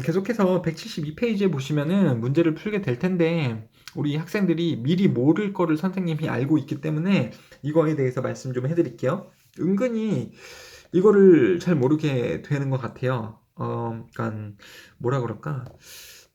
계속해서 172페이지에 보시면은 문제를 풀게 될 텐데, 우리 학생들이 미리 모를 거를 선생님이 알고 있기 때문에 이거에 대해서 말씀 좀 해드릴게요. 은근히 이거를 잘 모르게 되는 것 같아요. 그러니까 뭐라 그럴까?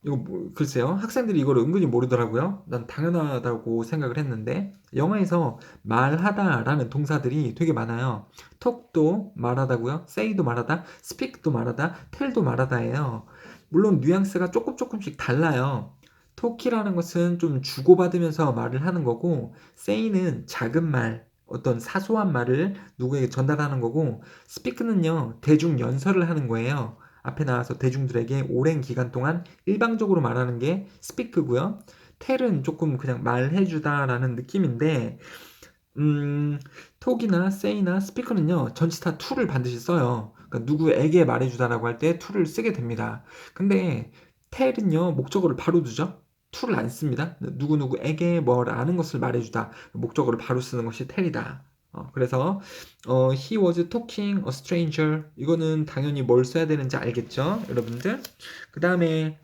이거 글쎄요. 학생들이 이걸 은근히 모르더라고요. 난 당연하다고 생각을 했는데 영어에서 말하다라는 동사들이 되게 많아요. talk도 말하다고요. say도 말하다, speak도 말하다, tell도 말하다예요. 물론 뉘앙스가 조금씩 달라요. talk이라는 것은 좀 주고받으면서 말을 하는 거고, say는 작은 말, 어떤 사소한 말을 누구에게 전달하는 거고, speak는요 대중 연설을 하는 거예요. 앞에 나와서 대중들에게 오랜 기간 동안 일방적으로 말하는 게 speak고요. tell은 조금 그냥 말해주다라는 느낌인데, 톡이나 say나 speak는요 전치사 to를 반드시 써요. 그러니까 누구에게 말해주다라고 할 때 to를 쓰게 됩니다. 근데 tell은요 목적어를 바로 두죠. to를 안 씁니다. 누구누구에게 뭐라는 것을 말해주다, 목적어를 바로 쓰는 것이 tell이다. 그래서 he was talking a stranger, 이거는 당연히 뭘 써야 되는지 알겠죠, 여러분들? 그 다음에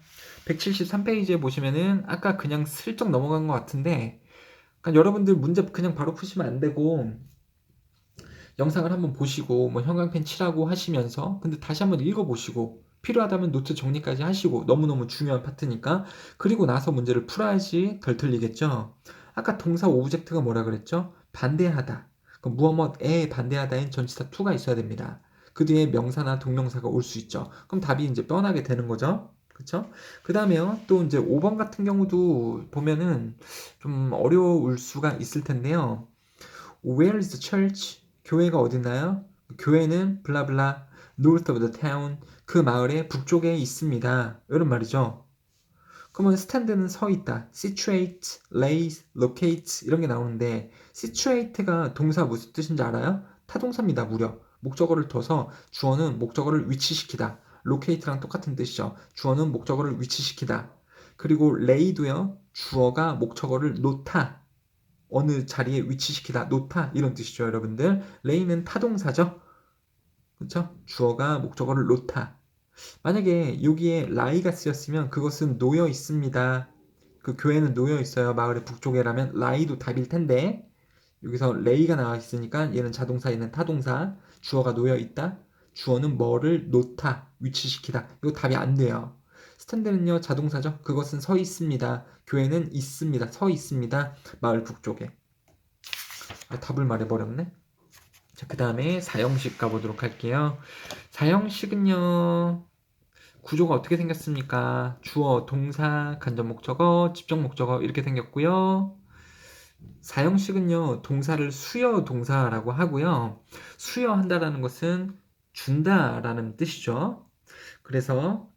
173페이지에 보시면은 아까 그냥 슬쩍 넘어간 것 같은데, 그러니까 여러분들 문제 그냥 바로 푸시면 안 되고 영상을 한번 보시고 뭐 형광펜 칠하고 하시면서, 근데 다시 한번 읽어보시고 필요하다면 노트 정리까지 하시고, 너무너무 중요한 파트니까. 그리고 나서 문제를 풀어야지 덜 틀리겠죠. 아까 동사 오브젝트가 뭐라 그랬죠? 반대하다. 그 무엇뭐에 반대하다엔 전치사 to가 있어야 됩니다. 그 뒤에 명사나 동명사가 올 수 있죠. 그럼 답이 이제 뻔하게 되는 거죠. 그쵸? 그 다음에요. 또 이제 5번 같은 경우도 보면은 좀 어려울 수가 있을 텐데요. Where is the church? 교회가 어딨나요? 교회는 블라블라 north of the town, 그 마을의 북쪽에 있습니다, 이런 말이죠. 그러면 stand는 서 있다, situate, lay, locate 이런 게 나오는데, situate가 동사 무슨 뜻인지 알아요? 타동사입니다. 무려 목적어를 둬서 주어는 목적어를 위치시키다. locate랑 똑같은 뜻이죠. 주어는 목적어를 위치시키다. 그리고 lay도요, 주어가 목적어를 놓다, 어느 자리에 위치시키다, 놓다 이런 뜻이죠, 여러분들. lay는 타동사죠. 그렇죠? 주어가 목적어를 놓다. 만약에 여기에 lie가 쓰였으면 그것은 놓여 있습니다. 그 교회는 놓여 있어요, 마을의 북쪽에라면 lie도 답일 텐데, 여기서 lay가 나와 있으니까 얘는 자동사, 얘는 타동사. 주어가 놓여 있다. 주어는 뭐를 놓다, 위치시키다. 이거 답이 안 돼요. 스탠드는요 자동사죠. 그것은 서 있습니다. 교회는 있습니다. 서 있습니다. 마을 북쪽에. 답을 말해버렸네. 자, 그 다음에 사형식 가보도록 할게요. 사형식은요, 구조가 어떻게 생겼습니까? 주어, 동사, 간접 목적어, 직접 목적어 이렇게 생겼고요. 사형식은요, 동사를 수여 동사라고 하고요. 수여한다라는 것은 준다라는 뜻이죠. 그래서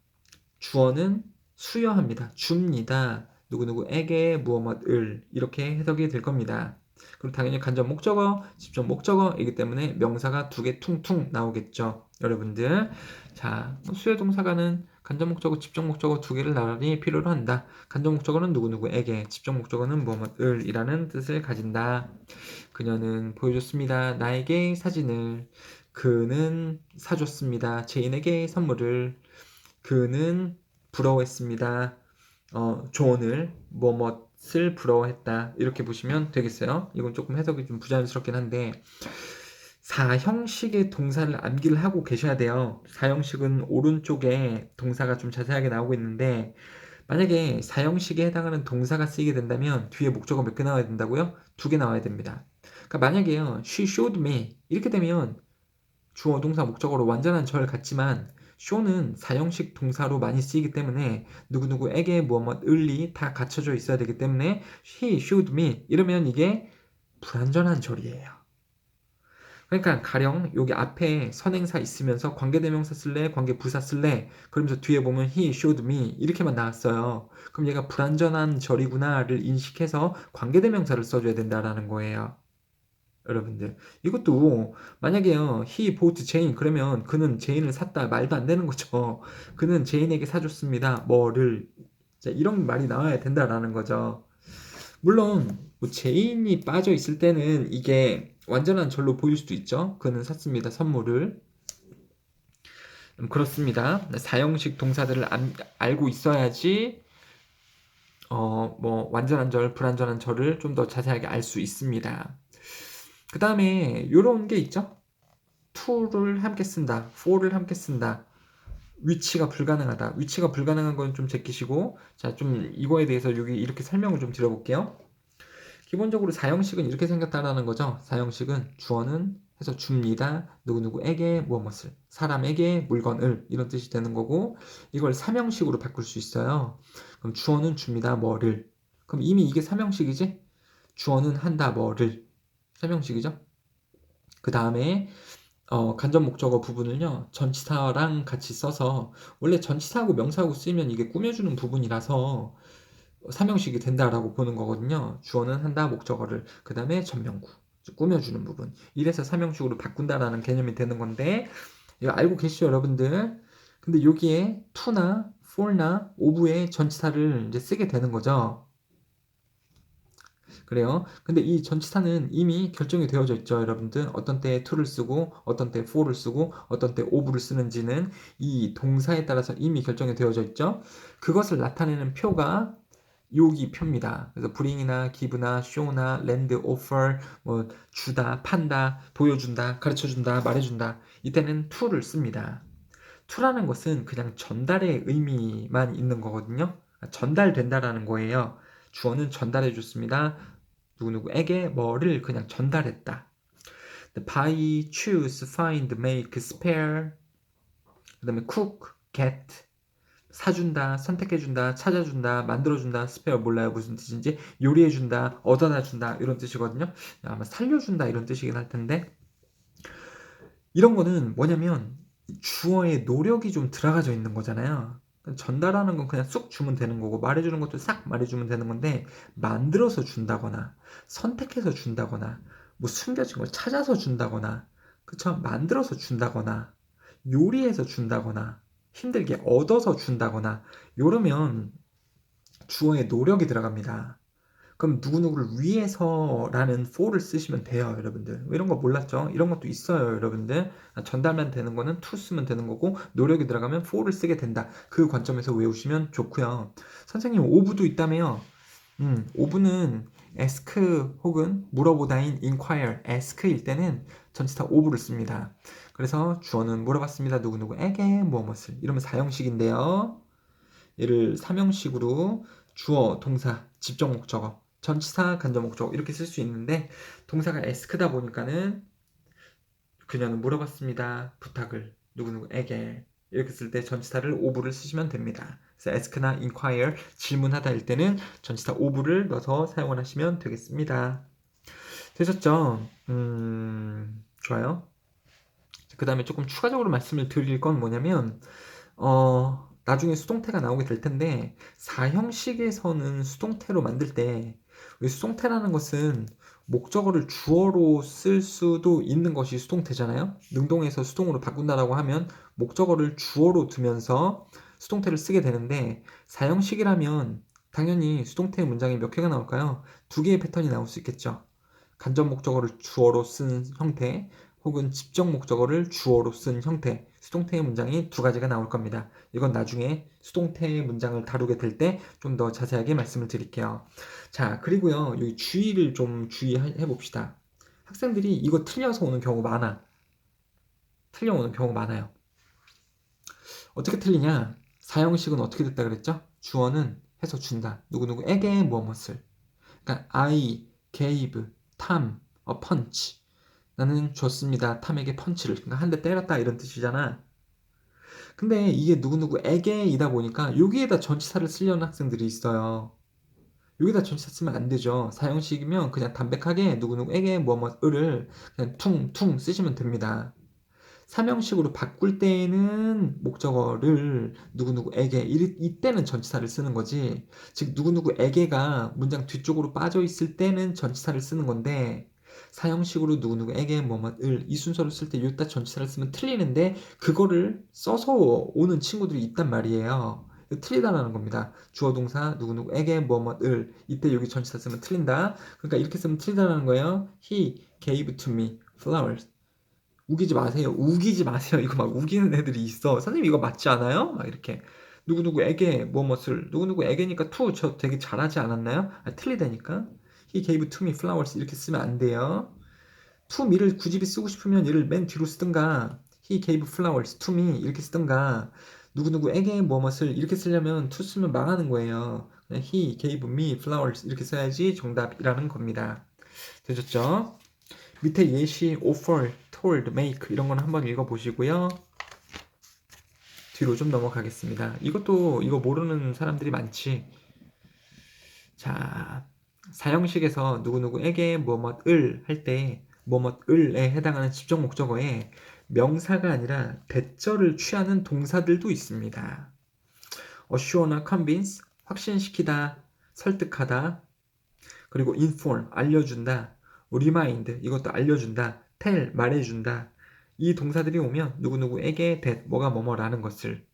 주어는 수여합니다. 줍니다. 누구누구에게 무엇을, 이렇게 해석이 될 겁니다. 그리고 당연히 간접 목적어, 직접 목적어이기 때문에 명사가 두 개 퉁퉁 나오겠죠, 여러분들. 자, 수요 동사가는 간접 목적어, 직접 목적어 두 개를 나란히 필요로 한다. 간접 목적어는 누구누구에게, 직접 목적어는 무엇을이라는 뜻을 가진다. 그녀는 보여줬습니다, 나에게 사진을. 그는 사줬습니다, 제인에게 선물을. 그는 부러워했습니다, 존을 뭐뭇을 부러워했다, 이렇게 보시면 되겠어요. 이건 조금 해석이 좀 부자연스럽긴 한데, 사형식의 동사를 암기를 하고 계셔야 돼요. 사형식은 오른쪽에 동사가 좀 자세하게 나오고 있는데, 만약에 사형식에 해당하는 동사가 쓰이게 된다면 뒤에 목적어 몇 개 나와야 된다고요? 두 개 나와야 됩니다. 그러니까 만약에요, she showed me 이렇게 되면 주어, 동사, 목적어로 완전한 절 같지만, show는 사형식 동사로 많이 쓰이기 때문에 누구누구에게 무엇을이 다 갖춰져 있어야 되기 때문에 he showed me 이러면 이게 불완전한 절이에요. 그러니까 가령 여기 앞에 선행사 있으면서 관계대명사 쓸래, 관계부사 쓸래, 그러면서 뒤에 보면 he showed me 이렇게만 나왔어요. 그럼 얘가 불완전한 절이구나를 인식해서 관계대명사를 써줘야 된다라는 거예요, 여러분들. 이것도 만약에요, he bought Jane 그러면 그는 제인을 샀다, 말도 안 되는 거죠. 그는 제인에게 사줬습니다, 뭐를. 자, 이런 말이 나와야 된다라는 거죠. 물론 뭐 제인이 빠져 있을 때는 이게 완전한 절로 보일 수도 있죠. 그는 샀습니다, 선물을. 그렇습니다. 사형식 동사들을 알고 있어야지 뭐 완전한 절, 불완전한 절을 좀 더 자세하게 알 수 있습니다. 그 다음에 요런 게 있죠. to를 함께 쓴다, for를 함께 쓴다. 위치가 불가능하다. 위치가 불가능한 건 좀 제끼시고, 자, 좀 이거에 대해서 여기 이렇게 설명을 좀 드려볼게요. 기본적으로 사형식은 이렇게 생겼다라는 거죠. 사형식은 주어는 해서 줍니다. 누구누구에게 무엇을, 사람에게 물건을, 이런 뜻이 되는 거고, 이걸 삼형식으로 바꿀 수 있어요. 그럼 주어는 줍니다. 뭐를. 그럼 이미 이게 삼형식이지? 주어는 한다. 뭐를. 삼형식이죠? 그 다음에 간접 목적어 부분을요, 전치사랑 같이 써서, 원래 전치사하고 명사하고 쓰면 이게 꾸며주는 부분이라서 삼형식이 된다라고 보는 거거든요. 주어는 한다, 목적어를. 그 다음에 전명구. 꾸며주는 부분. 이래서 삼형식으로 바꾼다라는 개념이 되는 건데, 이거 알고 계시죠, 여러분들? 근데 여기에 to나 for나 of의 전치사를 이제 쓰게 되는 거죠. 그래요. 근데 이 전치사는 이미 결정이 되어져 있죠, 여러분들. 어떤 때에 to를 쓰고, 어떤 때 for를 쓰고, 어떤 때 of를 쓰는지는 이 동사에 따라서 이미 결정이 되어져 있죠. 그것을 나타내는 표가 여기 표입니다. 그래서 bring이나 give나 show나 lend, offer, 뭐 주다, 판다, 보여준다, 가르쳐준다, 말해준다. 이때는 to를 씁니다. to라는 것은 그냥 전달의 의미만 있는 거거든요. 전달된다라는 거예요. 주어는 전달해 줬습니다. 누구누구에게 뭐를 그냥 전달했다. buy, choose, find, make, spare, 그 다음에 cook, get, 사준다, 선택해준다, 찾아준다, 만들어준다, spare 몰라요 무슨 뜻인지, 요리해준다, 얻어다준다 이런 뜻이거든요. 아마 살려준다 이런 뜻이긴 할 텐데, 이런 거는 뭐냐면 주어의 노력이 좀 들어가져 있는 거잖아요. 전달하는 건 그냥 쑥 주면 되는 거고, 말해주는 것도 싹 말해주면 되는 건데, 만들어서 준다거나 선택해서 준다거나 뭐 숨겨진 걸 찾아서 준다거나, 그쵸, 만들어서 준다거나 요리해서 준다거나 힘들게 얻어서 준다거나, 요러면 주어의 노력이 들어갑니다. 그럼 누구누구를 위해서라는 for를 쓰시면 돼요, 여러분들. 이런 거 몰랐죠? 이런 것도 있어요, 여러분들. 전달만 되는 거는 to 쓰면 되는 거고, 노력이 들어가면 for를 쓰게 된다. 그 관점에서 외우시면 좋고요. 선생님, ove도 있다며요. ove는 ask 혹은 물어보다인 inquire, ask일 때는 전치사 ove를 씁니다. 그래서 주어는 물어봤습니다. 누구누구에게 무엇을. 이러면 사형식인데요. 얘를 삼형식으로 주어, 동사, 직접 목적어, 전치사, 간접 목적어 이렇게 쓸 수 있는데, 동사가 ask다 보니까는 그녀는 물어봤습니다. 부탁을 누구누구에게, 이렇게 쓸 때 전치사를 ove를 쓰시면 됩니다. 그래서 ask나 inquire, 질문하다일 때는 전치사 ove를 넣어서 사용을 하시면 되겠습니다. 되셨죠? 좋아요. 그 다음에 조금 추가적으로 말씀을 드릴 건 뭐냐면, 나중에 수동태가 나오게 될 텐데, 사형식에서는 수동태로 만들 때, 수동태라는 것은 목적어를 주어로 쓸 수도 있는 것이 수동태잖아요. 능동에서 수동으로 바꾼다라고 하면 목적어를 주어로 두면서 수동태를 쓰게 되는데, 사형식이라면 당연히 수동태 문장이 몇 개가 나올까요? 두 개의 패턴이 나올 수 있겠죠. 간접 목적어를 주어로 쓴 형태, 혹은 직접 목적어를 주어로 쓴 형태, 수동태의 문장이 두 가지가 나올 겁니다. 이건 나중에 수동태의 문장을 다루게 될 때 좀 더 자세하게 말씀을 드릴게요. 자, 그리고요, 여기 주의를 좀 주의해 봅시다. 학생들이 이거 틀려서 오는 경우 많아. 틀려오는 경우 많아요. 어떻게 틀리냐? 사형식은 어떻게 됐다 그랬죠? 주어는 해서 준다. 누구누구에게 무엇을. 그러니까 I gave Tom a punch. 나는 줬습니다. 탐에게 펀치를. 그러니까 한 대 때렸다 이런 뜻이잖아. 근데 이게 누구누구에게이다 보니까 여기에다 전치사를 쓰려는 학생들이 있어요. 여기다 전치사 쓰면 안 되죠. 사형식이면 그냥 담백하게 누구누구에게 뭐뭐를 그냥 퉁퉁 쓰시면 됩니다. 삼형식으로 바꿀 때에는 목적어를 누구누구에게, 이때는 전치사를 쓰는 거지. 즉 누구누구에게가 문장 뒤쪽으로 빠져 있을 때는 전치사를 쓰는 건데, 사형식으로 누구누구에게 뭐뭐을 이 순서로 쓸 때 요따 전치사를 쓰면 틀리는데, 그거를 써서 오는 친구들이 있단 말이에요. 틀리다라는 겁니다. 주어 동사 누구누구에게 뭐뭐을, 이때 여기 전치사 쓰면 틀린다. 그러니까 이렇게 쓰면 틀리다라는 거예요. He gave to me flowers. 우기지 마세요. 우기지 마세요. 이거 막 우기는 애들이 있어. 선생님 이거 맞지 않아요? 막 이렇게. 누구누구에게 뭐뭇을 누구누구에게니까 to 저 되게 잘하지 않았나요? 아, 틀리다니까. He gave to me flowers 이렇게 쓰면 안 돼요. to me를 굳이 쓰고 싶으면 얘를 맨 뒤로 쓰든가 he gave flowers to me 이렇게 쓰든가 누구누구에게 뭐뭇을 이렇게 쓰려면 to 쓰면 망하는 거예요. 그냥 he gave me flowers 이렇게 써야지 정답이라는 겁니다. 되셨죠? 밑에 예시, offer, told, make 이런 거는 한번 읽어보시고요. 뒤로 좀 넘어가겠습니다. 이것도 이거 모르는 사람들이 많지. 자, 사형식에서 누구누구에게 뭐뭇을 할 때 뭐뭇을에 해당하는 직접 목적어에 명사가 아니라 대절을 취하는 동사들도 있습니다. assure나 convince, 확신시키다, 설득하다, 그리고 inform, 알려준다, remind, 이것도 알려준다, tell, 말해준다. 이 동사들이 오면 누구누구에게 that, 뭐가 뭐뭐라는 것을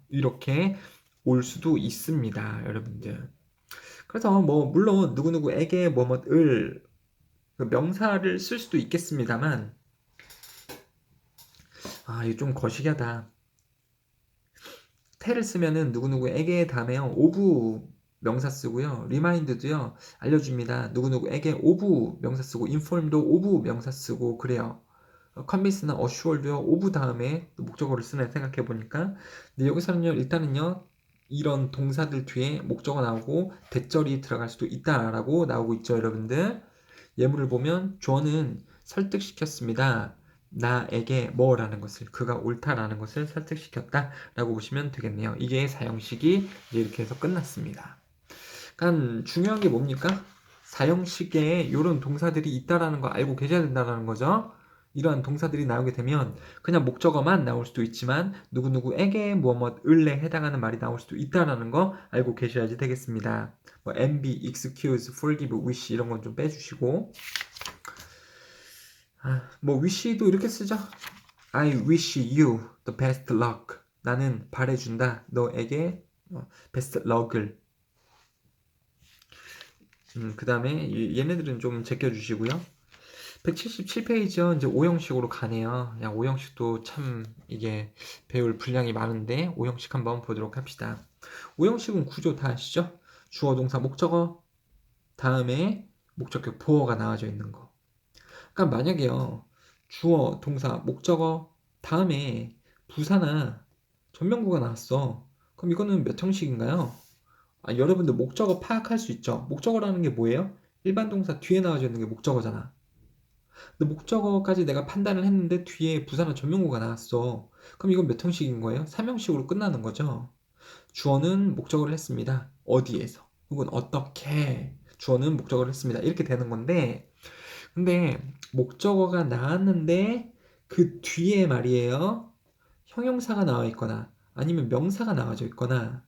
이렇게 올 수도 있습니다, 여러분들. 그래서 뭐 물론 누구누구에게 뭐뭐을 그 명사를 쓸 수도 있겠습니다만 아 이거 좀 거시기하다. tell을 쓰면은 누구누구에게 다음에요 오브 명사 쓰고요 remind도요 알려줍니다. 누구누구에게 오브 명사 쓰고 inform도 오브 명사 쓰고 그래요. convince나 assure도요 오브 다음에 또 목적어를 쓰네 생각해보니까. 근데 여기서는요 일단은요 이런 동사들 뒤에 목적어 나오고 대절이 들어갈 수도 있다라고 나오고 있죠 여러분들. 예문을 보면 존은 설득시켰습니다. 나에게 뭐라는 것을 그가 옳다라는 것을 설득시켰다 라고 보시면 되겠네요. 이게 사형식이 이제 이렇게 해서 끝났습니다. 그러니까 중요한 게 뭡니까? 사형식에 이런 동사들이 있다라는 거 알고 계셔야 된다는 거죠. 이러한 동사들이 나오게 되면 그냥 목적어만 나올 수도 있지만 누구누구에게 뭐뭐을에 해당하는 말이 나올 수도 있다라는 거 알고 계셔야지 되겠습니다. 뭐 envy, excuse, forgive, wish 이런 건 좀 빼주시고 뭐 wish도 이렇게 쓰죠. I wish you the best luck. 나는 바래준다. 너에게 best luck을. 그 다음에 얘네들은 좀 제껴주시고요. 177페이지요. 이제 오형식으로 가네요. 야, 오형식도 참 이게 배울 분량이 많은데 오형식 한번 보도록 합시다. 오형식은 구조 다 아시죠? 주어, 동사, 목적어 다음에 목적격 보어가 나와져 있는 거. 그러니까 만약에요. 주어, 동사, 목적어 다음에 부사나 전명구가 나왔어. 그럼 이거는 몇 형식인가요? 여러분들 목적어 파악할 수 있죠? 목적어라는 게 뭐예요? 일반 동사 뒤에 나와져 있는 게 목적어잖아. 근데 목적어까지 내가 판단을 했는데 뒤에 부사나 전명구가 나왔어. 그럼 이건 몇 형식인 거예요? 3형식으로 끝나는 거죠. 주어는 목적어를 했습니다. 어디에서? 혹은 어떻게? 주어는 목적어를 했습니다. 이렇게 되는 건데 근데 목적어가 나왔는데 그 뒤에 말이에요. 형용사가 나와 있거나 아니면 명사가 나와져 있거나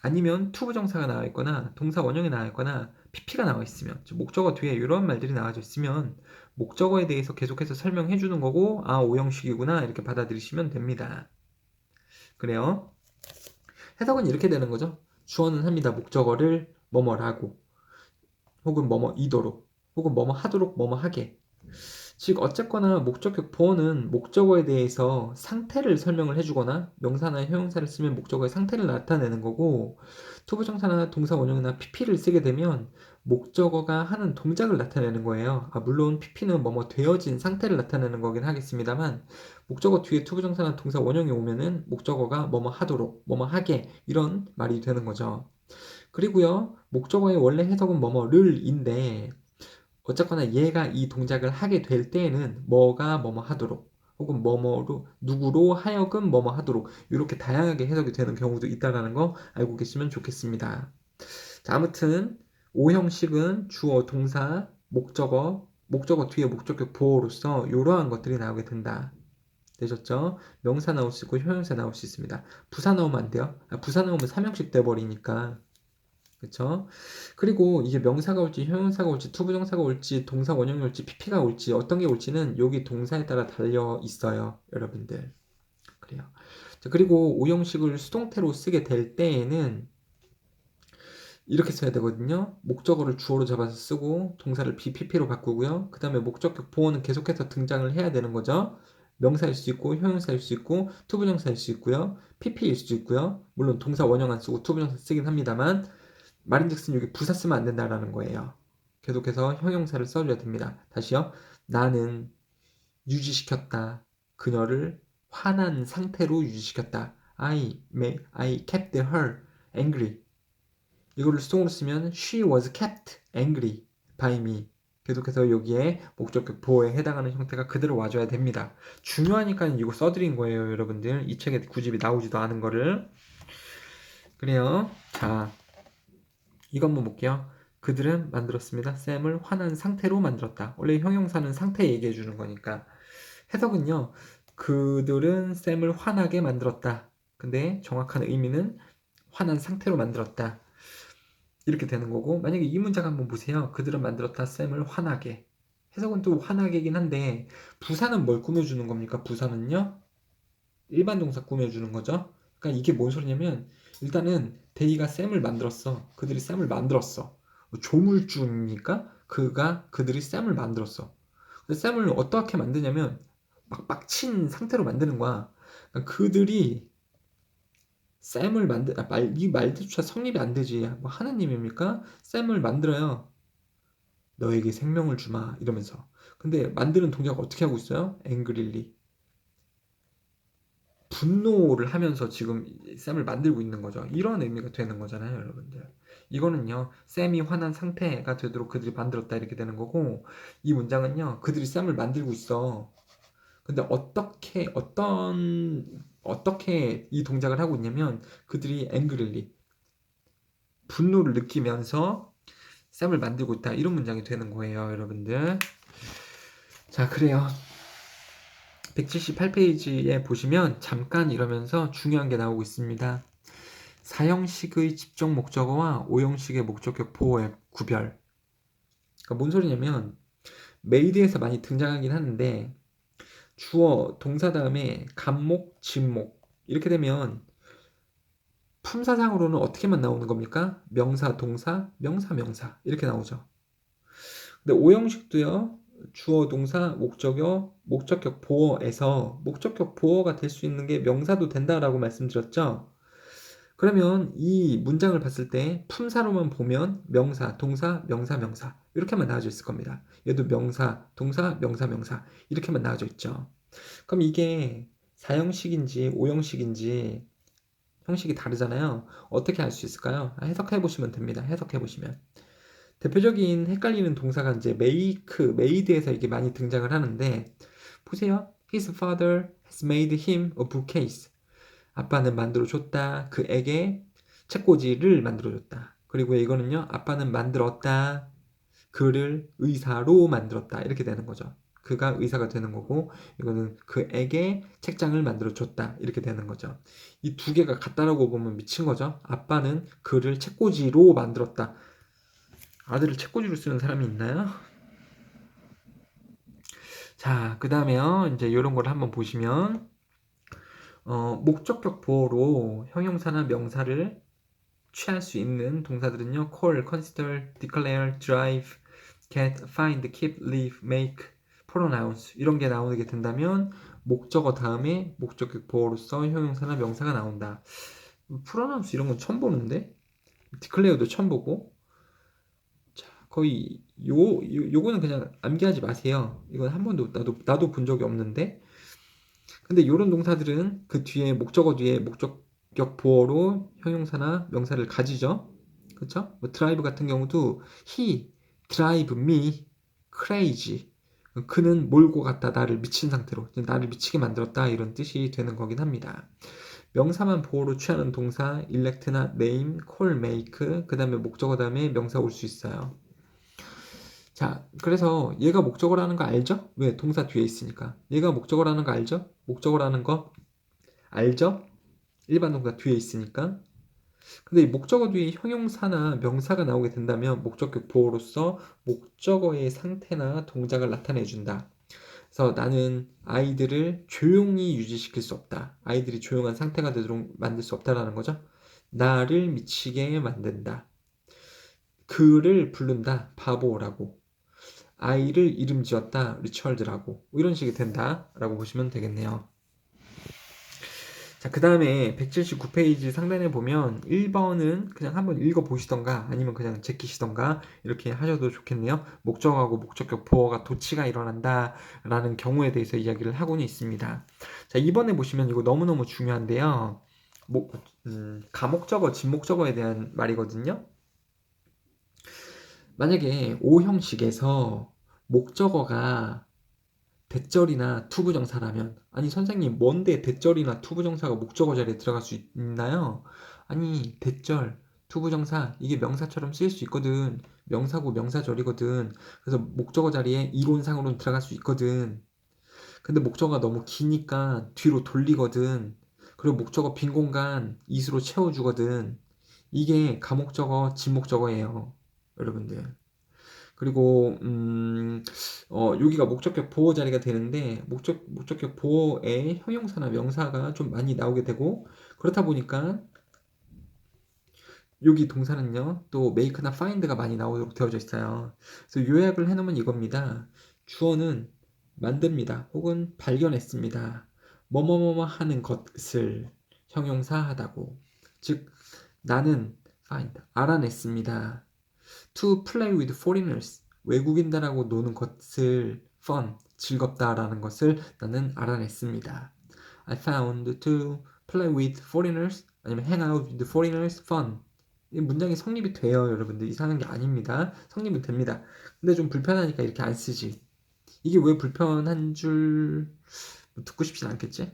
아니면 투부정사가 나와 있거나 동사 원형이 나와 있거나 PP가 나와 있으면 목적어 뒤에 이런 말들이 나와져 있으면 목적어에 대해서 계속해서 설명해 주는 거고 아 오형식이구나 이렇게 받아들이시면 됩니다. 그래요. 해석은 이렇게 되는 거죠. 주어는 합니다. 목적어를 뭐뭐라고 혹은 뭐뭐이도록 혹은 뭐뭐 하도록 뭐뭐 하게 즉 어쨌거나 목적격 보어는 목적어에 대해서 상태를 설명을 해주거나 명사나 형용사를 쓰면 목적어의 상태를 나타내는 거고 투부정사나 동사 원형이나 PP를 쓰게 되면 목적어가 하는 동작을 나타내는 거예요. 물론 PP는 뭐뭐 되어진 상태를 나타내는 거긴 하겠습니다만 목적어 뒤에 투부정사나 동사 원형이 오면은 목적어가 뭐뭐 하도록 뭐뭐 하게 이런 말이 되는 거죠. 그리고요 목적어의 원래 해석은 뭐뭐를인데 어쨌거나 얘가 이 동작을 하게 될 때에는 뭐가 뭐뭐 하도록 혹은 뭐뭐로 누구로 하여금 뭐뭐 하도록 이렇게 다양하게 해석이 되는 경우도 있다는 거 알고 계시면 좋겠습니다. 자, 아무튼 오형식은 주어, 동사, 목적어, 목적어 뒤에 목적격 보어로서 이러한 것들이 나오게 된다. 되셨죠? 명사 나올 수 있고 형용사 나올 수 있습니다. 부사 나오면 안 돼요. 부사 나오면 삼형식 돼버리니까. 그쵸? 그리고 이게 명사가 올지 형용사가 올지 투부정사가 올지 동사 원형이 올지 PP가 올지 어떤 게 올지는 여기 동사에 따라 달려 있어요 여러분들. 그래요. 자, 그리고 오형식을 수동태로 쓰게 될 때에는 이렇게 써야 되거든요. 목적어를 주어로 잡아서 쓰고 동사를 BPP로 바꾸고요. 그 다음에 목적격 보어는 계속해서 등장을 해야 되는 거죠. 명사일 수 있고 형용사일 수 있고 투부정사일 수 있고요. PP일 수도 있고요. 물론 동사 원형 안 쓰고 투부정사 쓰긴 합니다만 말인즉슨 여기 부사 쓰면 안 된다라는 거예요. 계속해서 형용사를 써줘야 됩니다. 다시요. 나는 유지시켰다. 그녀를 화난 상태로 유지시켰다. I kept her angry. 이거를 수동으로 쓰면 she was kept angry by me. 계속해서 여기에 목적격 보어에 해당하는 형태가 그대로 와줘야 됩니다. 중요하니까 이거 써드린 거예요, 여러분들. 이 책에 구집이 나오지도 않은 거를. 그래요. 자, 이거 한번 볼게요. 그들은 만들었습니다. 샘을 화난 상태로 만들었다. 원래 형용사는 상태 얘기해 주는 거니까. 해석은요. 그들은 샘을 화나게 만들었다. 근데 정확한 의미는 화난 상태로 만들었다. 이렇게 되는 거고, 만약에 이 문장 한번 보세요. 그들은 만들었다. 샘을 화나게. 해석은 또 화나게긴 한데 부사는 뭘 꾸며주는 겁니까? 부사는요. 일반 동사 꾸며주는 거죠. 그러니까 이게 뭔 소리냐면 일단은 데이가 샘을 만들었어. 그들이 샘을 만들었어. 조물주입니까? 그들이 샘을 만들었어. 근데 샘을 어떻게 만드냐면 막 빡친 상태로 만드는 거야. 그러니까 그들이 샘을 이 말조차 성립이 안 되지. 뭐 하느님입니까? 샘을 만들어요. 너에게 생명을 주마 이러면서. 근데 만드는 동작을 어떻게 하고 있어요? 앵그릴리. 분노를 하면서 지금 샘을 만들고 있는 거죠. 이런 의미가 되는 거잖아요, 여러분들. 이거는요, 샘이 화난 상태가 되도록 그들이 만들었다 이렇게 되는 거고, 이 문장은요, 그들이 샘을 만들고 있어. 근데 어떻게 이 동작을 하고 있냐면, 그들이 앵그릴리, 분노를 느끼면서 샘을 만들고 있다. 이런 문장이 되는 거예요, 여러분들. 자, 그래요. 178페이지에 보시면 잠깐 이러면서 중요한 게 나오고 있습니다. 4형식의 집중 목적어와 5형식의 목적격 보어의 구별. 그러니까 뭔 소리냐면 메이드에서 많이 등장하긴 하는데 주어, 동사 다음에 간목, 진목 이렇게 되면 품사상으로는 어떻게만 나오는 겁니까? 명사, 동사, 명사, 명사 이렇게 나오죠. 근데 5형식도요. 주어, 동사, 목적어, 목적격 보어에서 목적격 보어가 될 수 있는 게 명사도 된다라고 말씀드렸죠. 그러면 이 문장을 봤을 때 품사로만 보면 명사, 동사, 명사, 명사 이렇게만 나와져 있을 겁니다. 얘도 명사, 동사, 명사, 명사 이렇게만 나와져 있죠. 그럼 이게 4형식인지 5형식인지 형식이 다르잖아요. 어떻게 알 수 있을까요? 해석해 보시면 됩니다. 해석해 보시면. 대표적인 헷갈리는 동사가 이제 make, made에서 이게 많이 등장을 하는데 보세요. His father has made him a bookcase. 아빠는 만들어줬다. 그에게 책꽂이를 만들어줬다. 그리고 이거는요. 아빠는 만들었다. 그를 의사로 만들었다. 이렇게 되는 거죠. 그가 의사가 되는 거고 이거는 그에게 책장을 만들어줬다. 이렇게 되는 거죠. 이 두 개가 같다라고 보면 미친 거죠. 아빠는 그를 책꽂이로 만들었다. 아들을 책꽂이로 쓰는 사람이 있나요? 자, 그 다음에요. 이제 이런 걸 한번 보시면 목적격 보어로 형용사나 명사를 취할 수 있는 동사들은요. call, consider, declare, drive, get, find, keep, leave, make, pronounce 이런 게 나오게 된다면 목적어 다음에 목적격 보어로서 형용사나 명사가 나온다. pronounce 이런 건 처음 보는데 declare도 처음 보고 자, 거의 요거는 그냥 암기하지 마세요. 이건 한 번도 나도 본 적이 없는데 근데 이런 동사들은 그 뒤에 목적어 뒤에 목적격 보어로 형용사나 명사를 가지죠. 그렇죠? 뭐 drive 같은 경우도 he drive me crazy. 그는 몰고 갔다 나를 미친 상태로 나를 미치게 만들었다 이런 뜻이 되는 거긴 합니다. 명사만 보어로 취하는 동사 elect나 name, call, make 그 다음에 목적어 다음에 명사 올 수 있어요. 자, 그래서 얘가 목적어라는 거 알죠? 왜? 동사 뒤에 있으니까. 얘가 목적어라는 거 알죠? 목적어라는 거 알죠? 일반 동사 뒤에 있으니까. 근데 이 목적어 뒤에 형용사나 명사가 나오게 된다면 목적격 보어로서 목적어의 상태나 동작을 나타내 준다. 그래서 나는 아이들을 조용히 유지시킬 수 없다. 아이들이 조용한 상태가 되도록 만들 수 없다라는 거죠. 나를 미치게 만든다. 그를 부른다, 바보라고. 아이를 이름 지었다, 리처드라고. 이런 식이 된다라고 보시면 되겠네요. 자, 그 다음에 179페이지 상단에 보면 1번은 그냥 한번 읽어보시던가 아니면 그냥 제끼시던가 이렇게 하셔도 좋겠네요. 목적하고 목적격 보어가 도치가 일어난다 라는 경우에 대해서 이야기를 하고는 있습니다. 자, 2번에 보시면 이거 너무너무 중요한데요. 가목적어, 진목적어에 대한 말이거든요. 만약에 O 형식에서 목적어가 대절이나 투부정사라면, 아니 선생님 뭔데 대절이나 투부정사가 목적어 자리에 들어갈 수 있나요? 아니 대절, 투부정사 이게 명사처럼 쓰일 수 있거든. 명사고 명사절이거든. 그래서 목적어 자리에 이론상으로는 들어갈 수 있거든. 근데 목적어가 너무 기니까 뒤로 돌리거든. 그리고 목적어 빈 공간 이수로 채워주거든. 이게 가목적어, 진목적어예요, 여러분들. 그리고 여기가 목적격 보호 자리가 되는데 목적격 보호에 형용사나 명사가 좀 많이 나오게 되고, 그렇다 보니까 여기 동사는요 또 make나 find가 많이 나오도록 되어져 있어요. 그래서 요약을 해놓으면 이겁니다. 주어는 만듭니다 혹은 발견했습니다. 뭐뭐뭐뭐 하는 것을 형용사 하다고. 즉 나는 find 알아냈습니다. To play with foreigners 외국인들하고 노는 것을 fun 즐겁다라는 것을 나는 알아냈습니다. I found to play with foreigners 아니면 hang out with foreigners fun. 이 문장이 성립이 돼요, 여러분들. 이상한 게 아닙니다. 성립은 됩니다. 근데 좀 불편하니까 이렇게 안 쓰지. 이게 왜 불편한 줄 듣고 싶진 않겠지?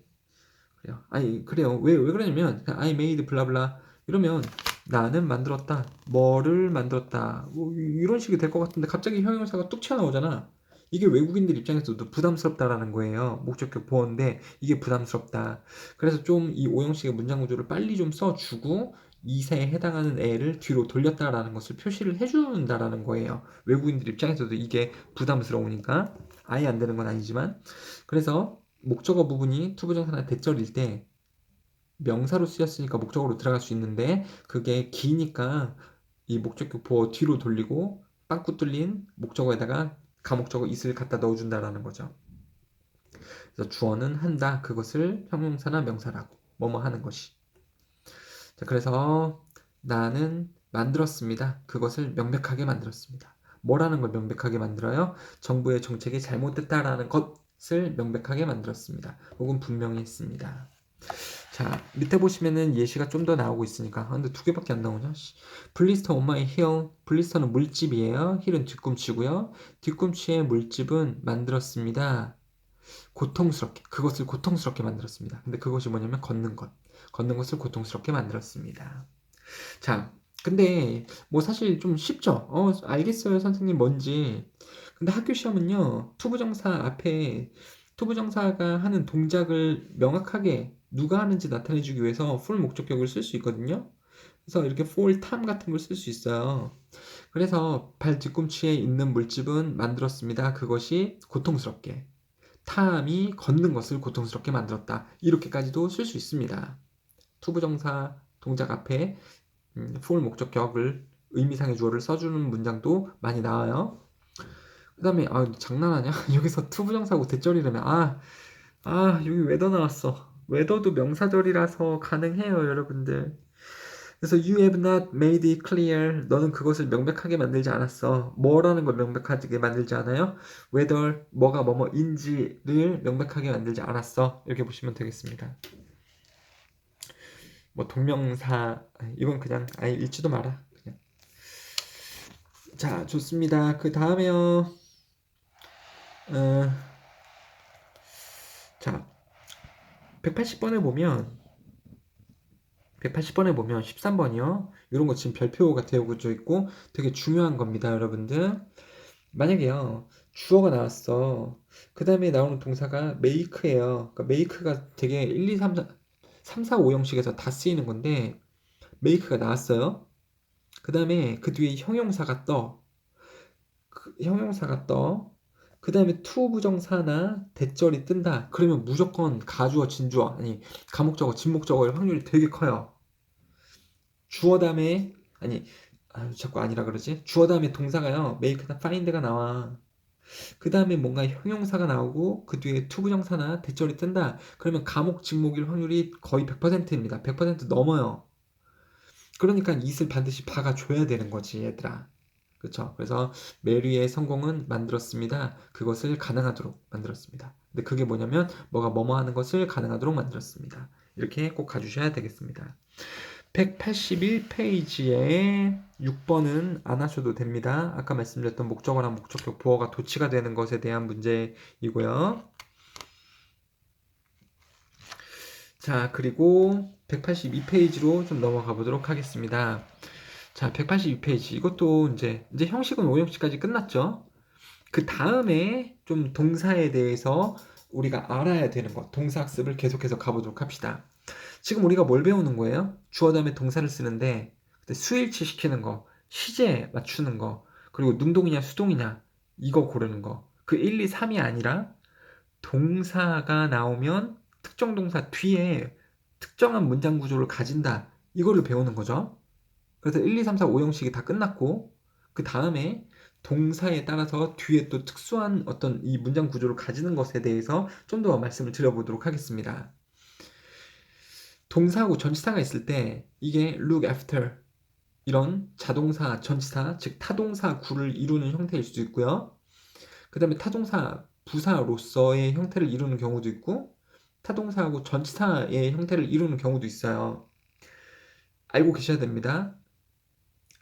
그래요. 아니 그래요. 왜 그러냐면 I made 블라블라 이러면 나는 만들었다. 뭐를 만들었다. 뭐 이런 식이 될 것 같은데 갑자기 형용사가 뚝 튀어나오잖아. 이게 외국인들 입장에서도 부담스럽다라는 거예요. 목적격 보어인데 이게 부담스럽다. 그래서 좀 이 오형식의 문장 구조를 빨리 좀 써주고 이세에 해당하는 애를 뒤로 돌렸다라는 것을 표시를 해준다라는 거예요. 외국인들 입장에서도 이게 부담스러우니까 아예 안 되는 건 아니지만. 그래서 목적어 부분이 투부정사나 대절일 때 명사로 쓰였으니까 목적어로 들어갈 수 있는데 그게 기니까 이 목적격 보어 뒤로 돌리고 빵꾸 뚫린 목적어에다가 가목적어 is를 갖다 넣어준다라는 거죠. 그래서 주어는 한다. 그것을 형용사나 명사라고. 뭐뭐 하는 것이. 자, 그래서 나는 만들었습니다. 그것을 명백하게 만들었습니다. 뭐라는 걸 명백하게 만들어요? 정부의 정책이 잘못됐다라는 것을 명백하게 만들었습니다. 혹은 분명히 했습니다. 자, 밑에 보시면은 예시가 좀 더 나오고 있으니까. 근데 두 개밖에 안 나오냐? 블리스터 on my heel. 블리스터는 물집이에요. 힐은 뒤꿈치고요. 뒤꿈치의 물집은 만들었습니다. 고통스럽게. 그것을 고통스럽게 만들었습니다. 근데 그것이 뭐냐면 걷는 것. 걷는 것을 고통스럽게 만들었습니다. 자, 근데 뭐 사실 좀 쉽죠? 알겠어요, 선생님 뭔지. 근데 학교 시험은요, 투부정사 앞에 투부정사가 하는 동작을 명확하게 누가 하는지 나타내주기 위해서 full 목적격을 쓸 수 있거든요. 그래서 이렇게 for time 같은 걸 쓸 수 있어요. 그래서 발 뒤꿈치에 있는 물집은 만들었습니다. 그것이 고통스럽게. 탐이 걷는 것을 고통스럽게 만들었다. 이렇게까지도 쓸 수 있습니다. 투부정사 동작 앞에 for 목적격을 의미상의 주어를 써주는 문장도 많이 나와요. 그 다음에 장난하냐? 여기서 투부정사고 대절이라면 여기 웨더 나왔어. 웨더도 명사절이라서 가능해요, 여러분들. 그래서 you have not made it clear. 너는 그것을 명백하게 만들지 않았어. 뭐라는 걸 명백하게 만들지 않아요? whether 뭐가 뭐뭐인지를 명백하게 만들지 않았어. 이렇게 보시면 되겠습니다. 뭐 동명사 이건 그냥 아예 읽지도 마라. 그냥. 자, 좋습니다. 그 다음에요. 자, 180번에 보면 13번이요. 이런 거 지금 별표가 되어져 있고 되게 중요한 겁니다, 여러분들. 만약에요, 주어가 나왔어. 그 다음에 나오는 동사가 make예요. 그러니까 make가 되게 1, 2, 3, 4, 3, 4, 5 형식에서 다 쓰이는 건데 make가 나왔어요. 그 다음에 그 뒤에 형용사가 떠. 그 다음에 to 부정사나 대절이 뜬다. 그러면 무조건 가주어, 진주어, 아니 가목적어, 진목적어일 확률이 되게 커요. 주어 다음에 아니 자꾸 아니라 그러지? 주어 다음에 동사가요. make나 find가 나와. 그 다음에 뭔가 형용사가 나오고 그 뒤에 투부정사나 대절이 뜬다. 그러면 가목 직목일 확률이 거의 100%입니다. 100% 넘어요. 그러니까 it을 반드시 박아줘야 되는 거지, 얘들아. 그쵸? 그래서 메리의 성공은 만들었습니다. 그것을 가능하도록 만들었습니다. 근데 그게 뭐냐면 뭐가 뭐뭐 하는 것을 가능하도록 만들었습니다. 이렇게 꼭 가주셔야 되겠습니다. 181페이지에 6번은 안 하셔도 됩니다. 아까 말씀드렸던 목적어랑 목적격 보어가 도치가 되는 것에 대한 문제이고요. 자, 그리고 182페이지로 좀 넘어가 보도록 하겠습니다. 자, 182페이지. 이것도 이제 형식은 5형식까지 끝났죠? 그 다음에 좀 동사에 대해서 우리가 알아야 되는 것, 동사 학습을 계속해서 가보도록 합시다. 지금 우리가 뭘 배우는 거예요? 주어 다음에 동사를 쓰는데 수일치 시키는 거, 시제 맞추는 거, 그리고 능동이냐 수동이냐 이거 고르는 거. 그 1, 2, 3이 아니라 동사가 나오면 특정 동사 뒤에 특정한 문장 구조를 가진다. 이거를 배우는 거죠. 그래서 1, 2, 3, 4, 5형식이 다 끝났고 그 다음에 동사에 따라서 뒤에 또 특수한 어떤 이 문장 구조를 가지는 것에 대해서 좀 더 말씀을 드려보도록 하겠습니다. 동사하고 전치사가 있을 때 이게 look after 이런 자동사, 전치사, 즉 타동사 구를 이루는 형태일 수도 있고요. 그 다음에 타동사, 부사로서의 형태를 이루는 경우도 있고 타동사하고 전치사의 형태를 이루는 경우도 있어요. 알고 계셔야 됩니다.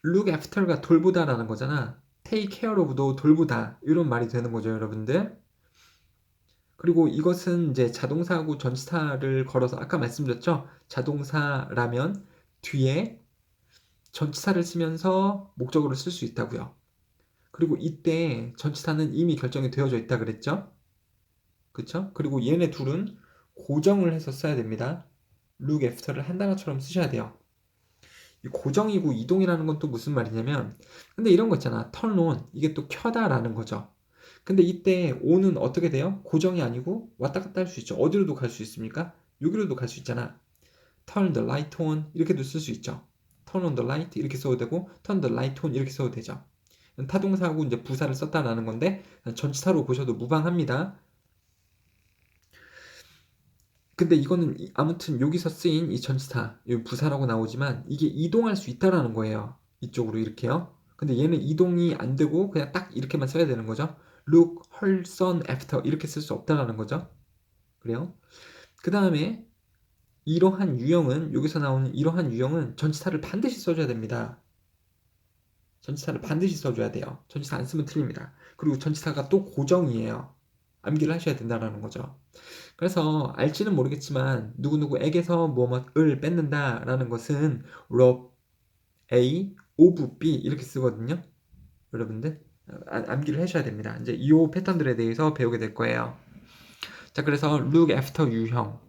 look after가 돌보다라는 거잖아. take care of도 돌보다 이런 말이 되는 거죠, 여러분들. 그리고 이것은 이제 자동사하고 전치사를 걸어서 아까 말씀드렸죠. 자동사라면 뒤에 전치사를 쓰면서 목적어를 쓸 수 있다고요. 그리고 이때 전치사는 이미 결정이 되어져 있다 그랬죠. 그쵸? 그리고 얘네 둘은 고정을 해서 써야 됩니다. look after를 한 단어처럼 쓰셔야 돼요. 이 고정이고 이동이라는 건 또 무슨 말이냐면 근데 이런 거 있잖아. turn on 이게 또 켜다라는 거죠. 근데 이때 on은 어떻게 돼요? 고정이 아니고 왔다 갔다 할 수 있죠. 어디로도 갈 수 있습니까? 여기로도 갈 수 있잖아. turn the light on 이렇게도 쓸 수 있죠. turn on the light 이렇게 써도 되고 turn the light on 이렇게 써도 되죠. 타동사하고 이제 부사를 썼다라는 건데 전치사로 보셔도 무방합니다. 근데 이거는 아무튼 여기서 쓰인 이 전치사, 이 부사라고 나오지만 이게 이동할 수 있다라는 거예요. 이쪽으로 이렇게요. 근데 얘는 이동이 안 되고 그냥 딱 이렇게만 써야 되는 거죠. look her son after 이렇게 쓸 수 없다라는 거죠. 그래요? 그 다음에 이러한 유형은 여기서 나오는 이러한 유형은 전치사를 반드시 써줘야 됩니다. 전치사를 반드시 써줘야 돼요. 전치사 안 쓰면 틀립니다. 그리고 전치사가 또 고정이에요. 암기를 하셔야 된다는 거죠. 그래서 알지는 모르겠지만 누구누구에게서 뭐뭐을 뺏는다라는 것은 rob A, of B 이렇게 쓰거든요. 여러분들 암기를 하셔야 됩니다. 이제 이 패턴들에 대해서 배우게 될 거예요. 자, 그래서 look after 유형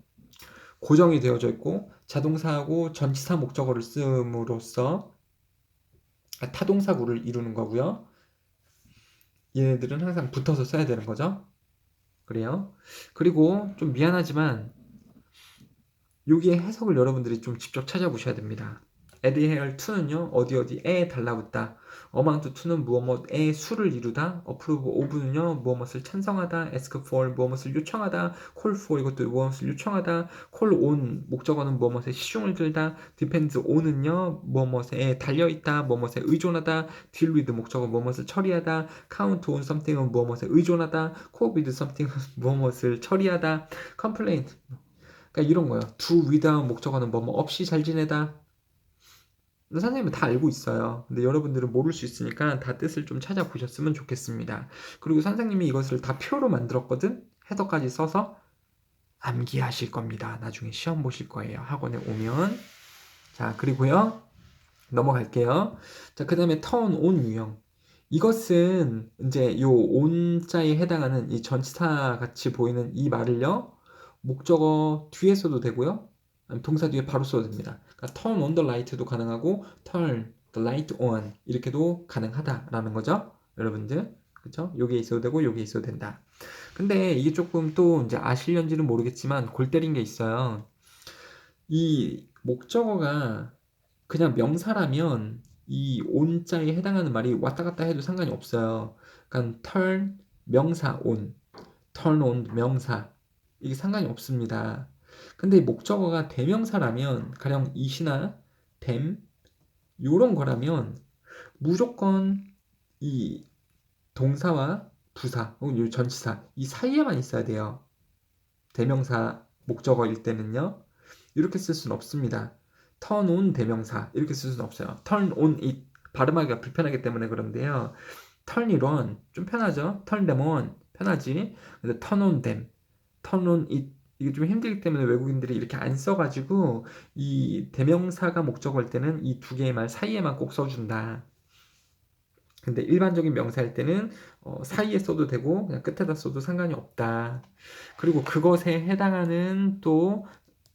고정이 되어져 있고 자동사하고 전치사 목적어를 씀으로써 타동사구를 이루는 거고요. 얘네들은 항상 붙어서 써야 되는 거죠. 그래요. 그리고 좀 미안하지만 여기에 해석을 여러분들이 좀 직접 찾아보셔야 됩니다. adhere to는요 어디 어디에 달라붙다. amount to는 무엇무엇의 수를 이루다. approve of는요 무엇무엇을 찬성하다. ask for 무엇무엇을 요청하다. call for 이것도 무엇무엇을 요청하다. call on 목적어는 무엇무엇에 시중을 들다. depends on은요 무엇무엇에 달려있다. 무엇무엇에 의존하다. deal with 목적어 무엇무엇을 처리하다. count on something은 무엇무엇에 의존하다. cope with something은 무엇무엇을 처리하다. complain 그러니까 이런 거예요. do without 목적어는 뭐뭐 없이 잘 지내다. 선생님은 다 알고 있어요. 근데 여러분들은 모를 수 있으니까 다 뜻을 좀 찾아보셨으면 좋겠습니다. 그리고 선생님이 이것을 다 표로 만들었거든? 해석까지 써서 암기하실 겁니다. 나중에 시험 보실 거예요. 학원에 오면. 자, 그리고요. 넘어갈게요. 자, 그 다음에 turn on 유형. 이것은 이제 요 on자에 해당하는 이 전치사 같이 보이는 이 말을요. 목적어 뒤에 써도 되고요. 동사 뒤에 바로 써도 됩니다. 그러니까 turn on the light도 가능하고 turn the light on 이렇게도 가능하다라는 거죠. 여러분들. 그쵸? 여기에 있어도 되고 여기에 있어도 된다. 근데 이게 조금 또 이제 아실런지는 모르겠지만 골 때린 게 있어요. 이 목적어가 그냥 명사라면 이 on자에 해당하는 말이 왔다 갔다 해도 상관이 없어요. 그러니까 turn 명사 on, turn on 명사 이게 상관이 없습니다. 근데 목적어가 대명사라면 가령 it이나 them 요런 거라면 무조건 이 동사와 부사 혹은 요 전치사 이 사이에만 있어야 돼요. 대명사 목적어일 때는요. 이렇게 쓸 수는 없습니다. turn on 대명사 이렇게 쓸 수는 없어요. turn on it 발음하기가 불편하기 때문에 그런데요. turn it on 좀 편하죠. turn them on 편하지. 근데 turn on them, turn on it 이게 좀 힘들기 때문에 외국인들이 이렇게 안 써가지고 이 대명사가 목적어일 때는 이 두 개의 말 사이에만 꼭 써준다. 근데 일반적인 명사일 때는 사이에 써도 되고 그냥 끝에다 써도 상관이 없다. 그리고 그것에 해당하는 또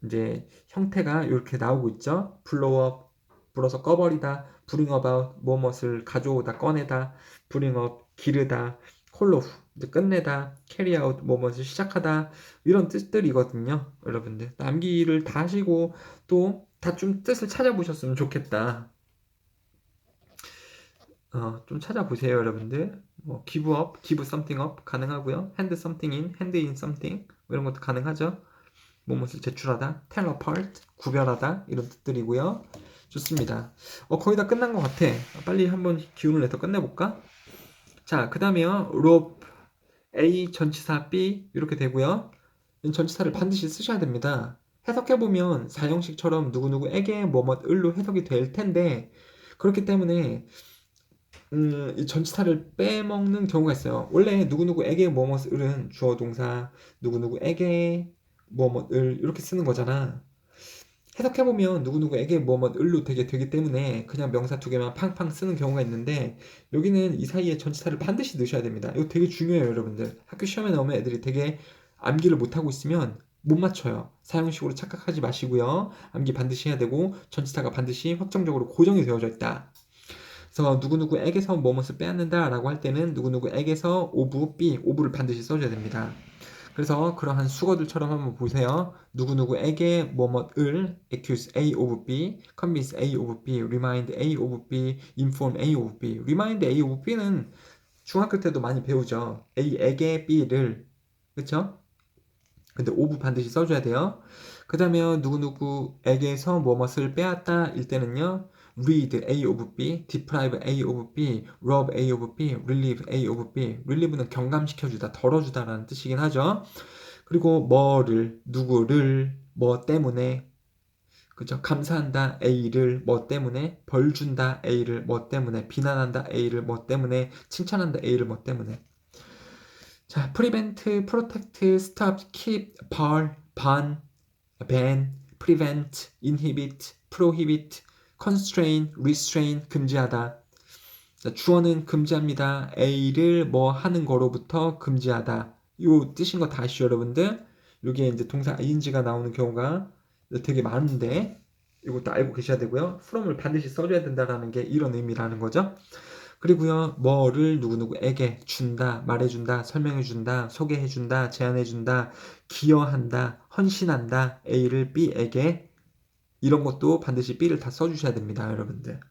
이제 형태가 이렇게 나오고 있죠. blow up, 불어서 꺼버리다, bring about, 무엇을 가져오다, 꺼내다, bring up, 기르다, call off, 이제 끝내다, carry out, 무엇을 시작하다 이런 뜻들이거든요. 여러분들 남기를 다 하시고 또 다 좀 뜻을 찾아보셨으면 좋겠다. 좀 찾아보세요, 여러분들. 뭐 give up, give something up 가능하고요. hand something in, hand in something 뭐 이런 것도 가능하죠. 무엇을 제출하다, tell apart, 구별하다 이런 뜻들이고요. 좋습니다. 거의 다 끝난 것 같아. 빨리 한번 기운을 내서 끝내볼까? 자, 그 다음에요. rope, A 전치사 B 이렇게 되고요. 이 전치사를 반드시 쓰셔야 됩니다. 해석해보면 사형식처럼 누구누구에게 뭐뭐을로 해석이 될 텐데 그렇기 때문에 이 전치사를 빼먹는 경우가 있어요. 원래 누구누구에게 뭐뭐을은 주어 동사 누구누구에게 뭐뭐을 이렇게 쓰는 거잖아. 해석해보면 누구누구에게 뭐뭐을로 되기 때문에 그냥 명사 두 개만 팡팡 쓰는 경우가 있는데 여기는 이 사이에 전치사를 반드시 넣으셔야 됩니다. 이거 되게 중요해요, 여러분들. 학교 시험에 나오면 애들이 되게 암기를 못하고 있으면 못 맞춰요. 사형식으로 착각하지 마시고요. 암기 반드시 해야 되고 전치사가 반드시 확정적으로 고정이 되어져 있다. 그래서 누구누구에게서 뭐뭇을 빼앗는다 라고 할 때는 누구누구에게서 오브 B, 오브를 반드시 써줘야 됩니다. 그래서 그러한 수거들처럼 한번 보세요. 누구누구에게 뭐뭇을 accuse A of B, convince A of B, remind A of B, inform A of B. remind A of B는 중학교 때도 많이 배우죠. A에게 B를 그쵸? 근데 of 반드시 써줘야 돼요. 그 다음에 누구누구에게서 뭐뭇을 빼앗다 일 때는요. read A of B, deprive A of B, rob A of B, relieve A of B. relieve는 경감시켜주다, 덜어주다 라는 뜻이긴 하죠. 그리고 뭐를, 누구를, 뭐 때문에 그죠? 감사한다 A를 뭐 때문에, 벌 준다 A를 뭐 때문에, 비난한다 A를 뭐 때문에, 칭찬한다 A를 뭐 때문에. 자, prevent, protect, stop, keep, bar, ban, prevent, inhibit, prohibit, constrain, restrain, 금지하다. 자, 주어는 금지합니다. A를 뭐 하는 거로부터 금지하다. 요 뜻인 거 다 아시죠, 여러분들? 여기에 이제 동사 ing가 나오는 경우가 되게 많은데 이것도 알고 계셔야 되고요. from을 반드시 써줘야 된다라는 게 이런 의미라는 거죠. 그리고요, 뭐를 누구누구에게 준다, 말해준다, 설명해준다, 소개해준다, 제안해준다, 기여한다, 헌신한다, A를 B에게 이런 것도 반드시 B를 다 써주셔야 됩니다, 여러분들.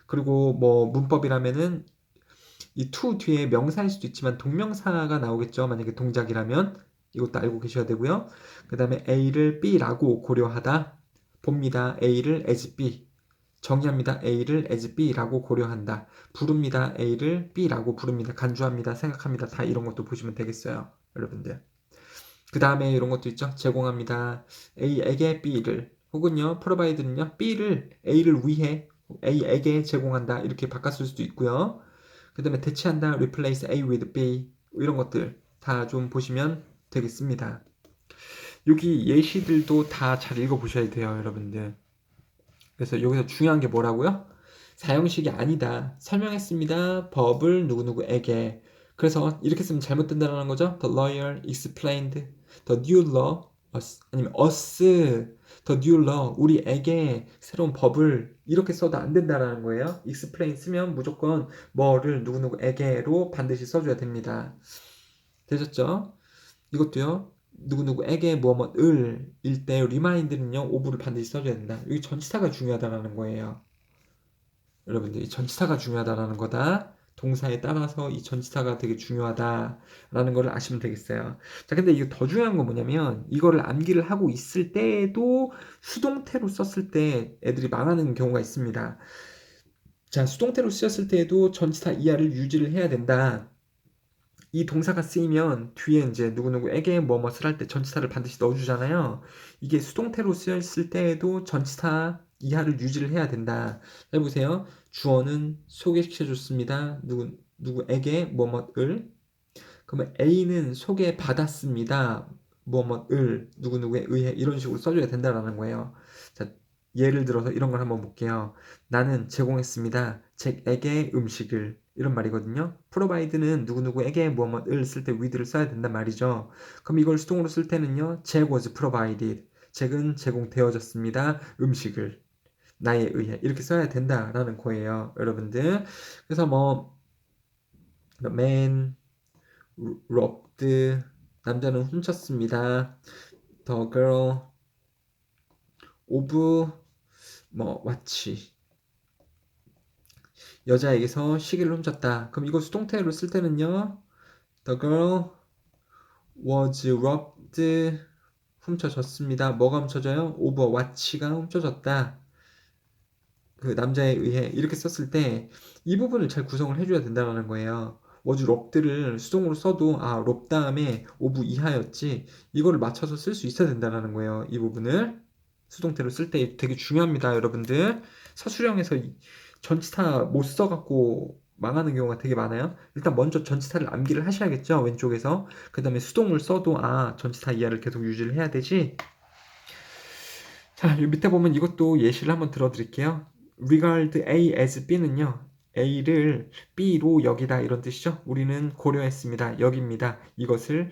그리고 뭐 문법이라면은 이 to 뒤에 명사일 수도 있지만 동명사가 나오겠죠. 만약에 동작이라면 이것도 알고 계셔야 되고요. 그 다음에 A를 B라고 고려하다, 봅니다. A를 as B. 정의합니다. A를 as B라고 고려한다. 부릅니다. A를 B라고 부릅니다. 간주합니다. 생각합니다. 다 이런 것도 보시면 되겠어요. 여러분들. 그 다음에 이런 것도 있죠. 제공합니다. A에게 B를 혹은요. provide는요. B를 A를 위해 A에게 제공한다. 이렇게 바꿨을 수도 있고요. 그 다음에 대체한다. replace A with B 이런 것들 다 좀 보시면 되겠습니다. 여기 예시들도 다 잘 읽어보셔야 돼요. 여러분들. 그래서 여기서 중요한 게 뭐라고요? 사형식이 아니다. 설명했습니다. 법을 누구누구에게. 그래서 이렇게 쓰면 잘못된다는 거죠. The lawyer explained the new law us, 아니면 us the new law 우리에게 새로운 법을 이렇게 써도 안 된다라는 거예요. explain 쓰면 무조건 뭐를 누구누구에게로 반드시 써줘야 됩니다. 되셨죠? 이것도요. 누구누구에게 뭐뭐을 일때 remind는요 of를 반드시 써줘야 된다. 여기 전치사가 중요하다라는 거예요. 여러분들 이 전치사가 중요하다라는 거다. 동사에 따라서 이 전치사가 되게 중요하다라는 거를 아시면 되겠어요. 자, 근데 이거 더 중요한 건 뭐냐면 이거를 암기를 하고 있을 때에도 수동태로 썼을 때 애들이 망하는 경우가 있습니다. 자, 수동태로 쓰였을 때에도 전치사 이하를 유지를 해야 된다. 이 동사가 쓰이면 뒤에 이제 누구누구에게 뭐뭇을 할 때 전치사를 반드시 넣어주잖아요. 이게 수동태로 쓰였을 때에도 전치사 이하를 유지를 해야 된다. 해보세요. 주어는 소개시켜줬습니다. 누구에게 뭐뭇을. 그러면 A는 소개받았습니다. 뭐뭇을 누구누구에 의해 이런 식으로 써줘야 된다라는 거예요. 자, 예를 들어서 이런 걸 한번 볼게요. 나는 제공했습니다. 잭에게 음식을. 이런 말이거든요. provide는 누구누구에게 뭐뭐을 쓸 때 with를 써야 된단 말이죠. 그럼 이걸 수동으로 쓸 때는요. Jack was provided. 잭은 제공되어졌습니다. 음식을. 나에 의해. 이렇게 써야 된다라는 거예요. 여러분들. 그래서 뭐 man robbed. 남자는 훔쳤습니다. The girl of 뭐 watch. 여자에게서 시계를 훔쳤다. 그럼 이거 수동태로 쓸 때는요. The girl was robbed. 훔쳐졌습니다. 뭐가 훔쳐져요? Of watch가 훔쳐졌다. 그 남자에 의해 이렇게 썼을 때 이 부분을 잘 구성을 해줘야 된다는 거예요. was robbed를 수동으로 써도 rob 다음에 of 이하였지 이거를 맞춰서 쓸 수 있어야 된다는 거예요. 이 부분을 수동태로 쓸 때 되게 중요합니다. 여러분들 서술형에서 전치사 못 써갖고 망하는 경우가 되게 많아요. 일단 먼저 전치사를 암기를 하셔야겠죠. 왼쪽에서. 그 다음에 수동을 써도 전치사 이하를 계속 유지를 해야 되지. 자, 이 밑에 보면 이것도 예시를 한번 들어드릴게요. regard A as B는요. A를 B로 여기다 이런 뜻이죠. 우리는 고려했습니다. 여깁니다. 이것을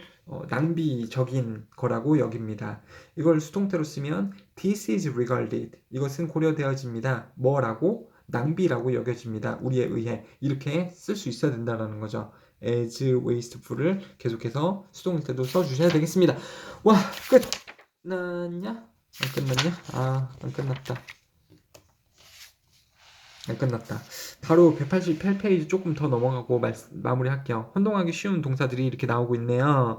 낭비적인 거라고 여깁니다. 이걸 수동태로 쓰면 this is regarded. 이것은 고려되어집니다. 뭐라고? 낭비라고 여겨집니다. 우리에 의해. 이렇게 쓸 수 있어야 된다는 거죠. as wasteful을 계속해서 수동일 때도 써주셔야 되겠습니다. 와, 끝! 났냐? 안 끝났냐? 안 끝났다. 안 끝났다. 바로 188페이지 조금 더 넘어가고 마무리할게요. 혼동하기 쉬운 동사들이 이렇게 나오고 있네요.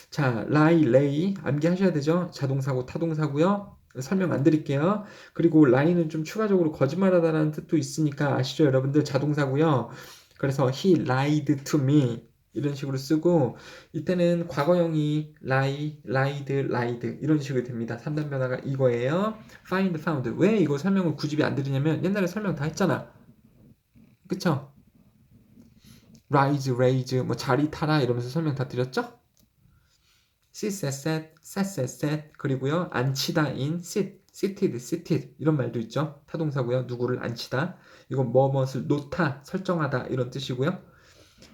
자, lie, lay 암기하셔야 되죠? 자동사고 타동사고요. 설명 안 드릴게요. 그리고 lie는 좀 추가적으로 거짓말하다라는 뜻도 있으니까 아시죠, 여러분들? 자동사고요. 그래서 he lied to me 이런 식으로 쓰고 이때는 과거형이 lie, lied, lied 이런 식으로 됩니다. 3단 변화가 이거예요. find, found. 왜 이거 설명을 굳이 안 드리냐면 옛날에 설명 다 했잖아. 그쵸? rise, raise, 뭐 자리 타라 이러면서 설명 다 드렸죠? sit, sat, sat, sat 그리고요 앉히다 in sit, seated, seated 이런 말도 있죠. 타동사고요. 누구를 앉히다. 이건 뭐뭇을 놓다, 설정하다 이런 뜻이고요.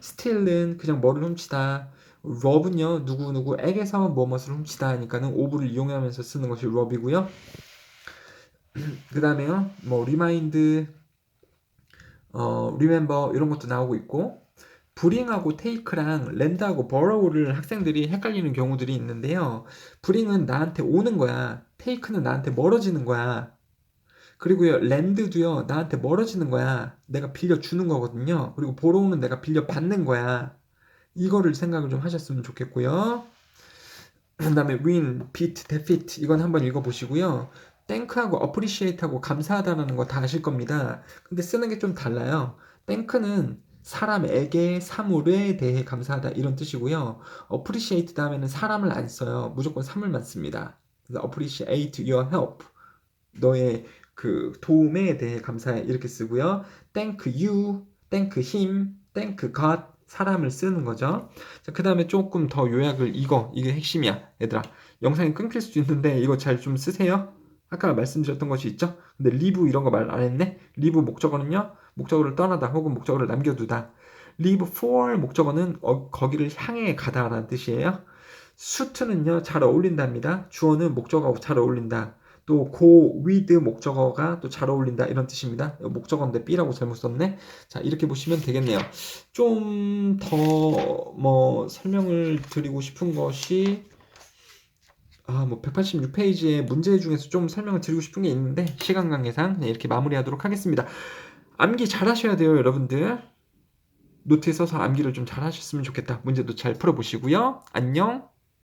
steal은 그냥 뭐를 훔치다. rob은요 누구누구에게서 뭐뭇을 훔치다 하니까는 of를 이용하면서 쓰는 것이 rob이고요. 그 다음에요 뭐 remind, remember 이런 것도 나오고 있고 bring하고 take랑 lend하고 borrow를 학생들이 헷갈리는 경우들이 있는데요. bring은 나한테 오는 거야. take는 나한테 멀어지는 거야. 그리고요 lend도요 나한테 멀어지는 거야. 내가 빌려주는 거거든요. 그리고 borrow는 내가 빌려받는 거야. 이거를 생각을 좀 하셨으면 좋겠고요. 그 다음에 win, beat, defeat 이건 한번 읽어보시고요. thank하고 appreciate하고 감사하다라는 거 다 아실 겁니다. 근데 쓰는 게 좀 달라요. thank는 사람에게 사물에 대해 감사하다 이런 뜻이고요. appreciate 다음에는 사람을 안 써요. 무조건 사물만 씁니다. 그래서 appreciate your help. 너의 그 도움에 대해 감사해 이렇게 쓰고요. thank you, thank him, thank God 사람을 쓰는 거죠. 자, 그 다음에 조금 더 요약을 이게 핵심이야. 얘들아. 영상이 끊길 수도 있는데 이거 잘 좀 쓰세요. 아까 말씀드렸던 것이 있죠? 근데 리브 이런 거 말 안 했네? 리브 목적어는요? 목적어를 떠나다 혹은 목적어를 남겨두다. live for 목적어는 거기를 향해 가다라는 뜻이에요. suit는요 잘 어울린답니다. 주어는 목적어하고 잘 어울린다. 또 go with 목적어가 또 잘 어울린다 이런 뜻입니다. 목적어인데 B라고 잘못 썼네. 자 이렇게 보시면 되겠네요. 좀 더 뭐 설명을 드리고 싶은 것이 뭐 186페이지의 문제 중에서 좀 설명을 드리고 싶은 게 있는데 시간 관계상 이렇게 마무리하도록 하겠습니다. 암기 잘하셔야 돼요, 여러분들. 노트에 써서 암기를 좀 잘하셨으면 좋겠다. 문제도 잘 풀어보시고요. 안녕.